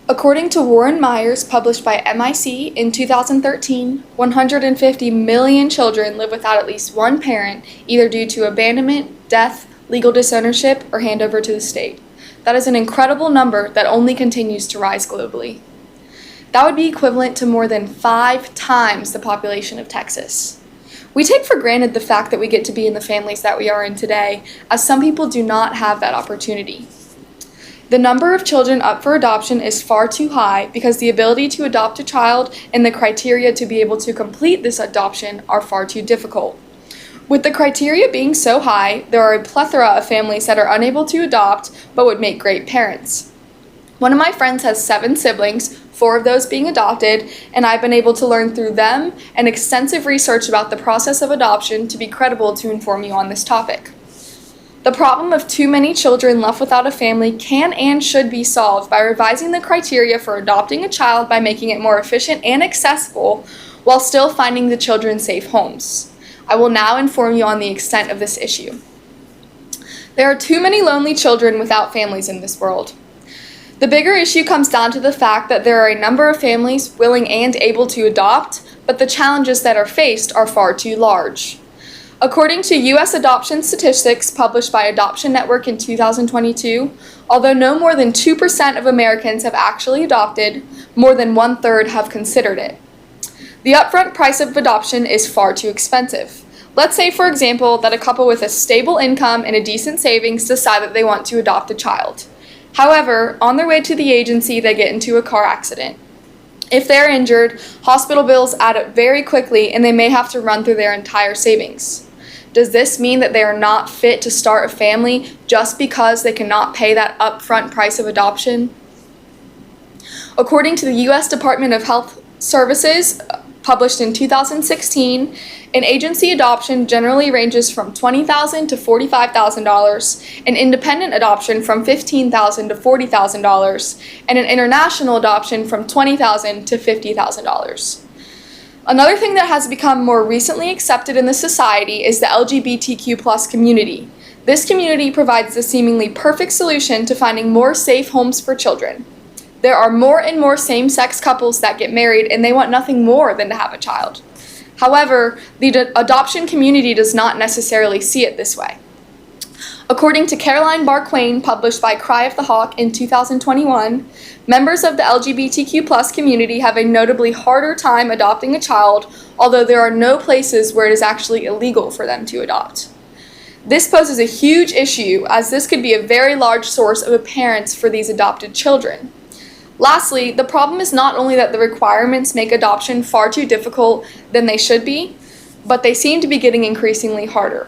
According to Warren Myers, published by MIC in 2013, 150 million children live without at least one parent, either due to abandonment, death, legal disownership, or handover to the state. That is an incredible number that only continues to rise globally. That would be equivalent to more than 5 times the population of Texas. We take for granted the fact that we get to be in the families that we are in today, as some people do not have that opportunity. The number of children up for adoption is far too high because the ability to adopt a child and the criteria to be able to complete this adoption are far too difficult. With the criteria being so high, there are a plethora of families that are unable to adopt but would make great parents. One of my friends has 7 siblings, 4 of those being adopted, and I've been able to learn through them and extensive research about the process of adoption to be credible to inform you on this topic. The problem of too many children left without a family can and should be solved by revising the criteria for adopting a child by making it more efficient and accessible while still finding the children safe homes. I will now inform you on the extent of this issue. There are too many lonely children without families in this world. The bigger issue comes down to the fact that there are a number of families willing and able to adopt, but the challenges that are faced are far too large. According to U.S. adoption statistics published by Adoption Network in 2022, although no more than 2% of Americans have actually adopted, more than 1/3 have considered it. The upfront price of adoption is far too expensive. Let's say, for example, that a couple with a stable income and a decent savings decide that they want to adopt a child. However, on their way to the agency, they get into a car accident. If they're injured, hospital bills add up very quickly and they may have to run through their entire savings. Does this mean that they are not fit to start a family just because they cannot pay that upfront price of adoption? According to the U.S. Department of Health Services, published in 2016, an agency adoption generally ranges from $20,000 to $45,000, an independent adoption from $15,000 to $40,000, and an international adoption from $20,000 to $50,000. Another thing that has become more recently accepted in the society is the LGBTQ+ community. This community provides the seemingly perfect solution to finding more safe homes for children. There are more and more same-sex couples that get married and they want nothing more than to have a child. However, the adoption community does not necessarily see it this way. According to Caroline Barquain, published by Cry of the Hawk in 2021, members of the LGBTQ+ community have a notably harder time adopting a child, although there are no places where it is actually illegal for them to adopt. This poses a huge issue, as this could be a very large source of parents for these adopted children. Lastly, the problem is not only that the requirements make adoption far too difficult than they should be, but they seem to be getting increasingly harder.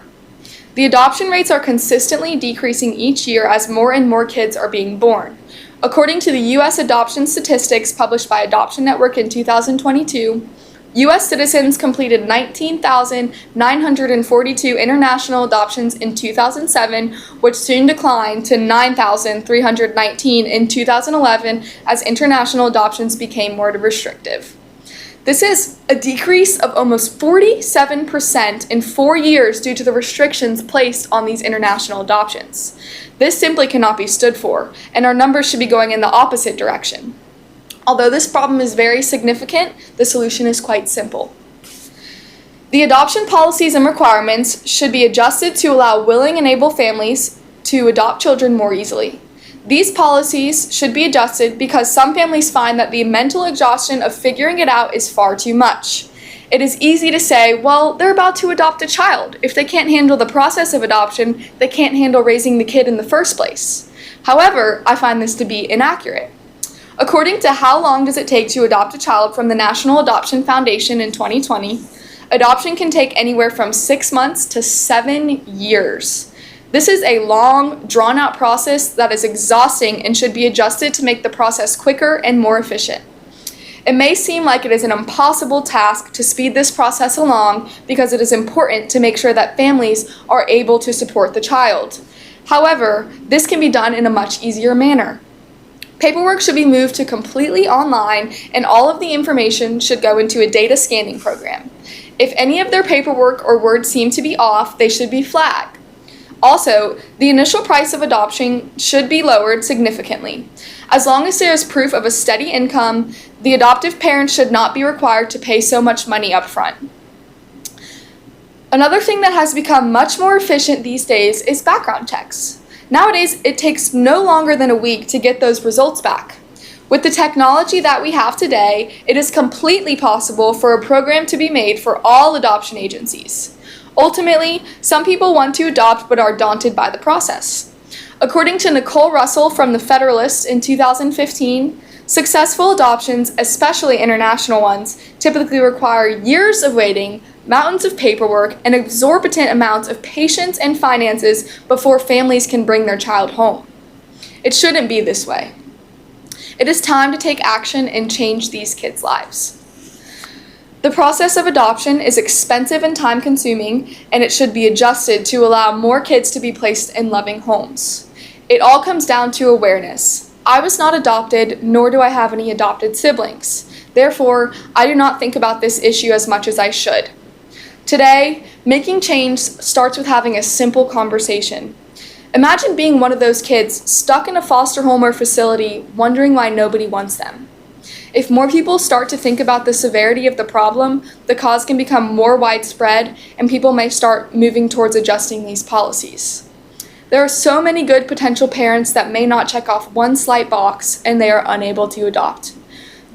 The adoption rates are consistently decreasing each year as more and more kids are being born. According to the U.S. adoption statistics published by Adoption Network in 2022, U.S. citizens completed 19,942 international adoptions in 2007, which soon declined to 9,319 in 2011 as international adoptions became more restrictive. This is a decrease of almost 47% in 4 years due to the restrictions placed on these international adoptions. This simply cannot be stood for, and our numbers should be going in the opposite direction. Although this problem is very significant, the solution is quite simple. The adoption policies and requirements should be adjusted to allow willing and able families to adopt children more easily. These policies should be adjusted because some families find that the mental exhaustion of figuring it out is far too much. It is easy to say, well, they're about to adopt a child. If they can't handle the process of adoption, they can't handle raising the kid in the first place. However, I find this to be inaccurate. According to How Long Does It Take to Adopt a Child from the National Adoption Foundation in 2020, adoption can take anywhere from 6 months to 7 years. This is a long, drawn-out process that is exhausting and should be adjusted to make the process quicker and more efficient. It may seem like it is an impossible task to speed this process along because it is important to make sure that families are able to support the child. However, this can be done in a much easier manner. Paperwork should be moved to completely online, and all of the information should go into a data scanning program. If any of their paperwork or words seem to be off, they should be flagged. Also, the initial price of adoption should be lowered significantly. As long as there is proof of a steady income, the adoptive parent should not be required to pay so much money up front. Another thing that has become much more efficient these days is background checks. Nowadays, it takes no longer than a week to get those results back. With the technology that we have today, it is completely possible for a program to be made for all adoption agencies. Ultimately, some people want to adopt but are daunted by the process. According to Nicole Russell from The Federalist in 2015, successful adoptions, especially international ones, typically require years of waiting, mountains of paperwork, and exorbitant amounts of patience and finances before families can bring their child home. It shouldn't be this way. It is time to take action and change these kids' lives. The process of adoption is expensive and time-consuming, and it should be adjusted to allow more kids to be placed in loving homes. It all comes down to awareness. I was not adopted, nor do I have any adopted siblings. Therefore, I do not think about this issue as much as I should. Today, making change starts with having a simple conversation. Imagine being one of those kids stuck in a foster home or facility wondering why nobody wants them. If more people start to think about the severity of the problem, the cause can become more widespread and people may start moving towards adjusting these policies. There are so many good potential parents that may not check off one slight box and they are unable to adopt.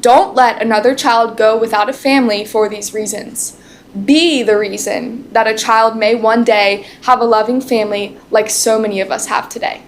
Don't let another child go without a family for these reasons. Be the reason that a child may one day have a loving family like so many of us have today.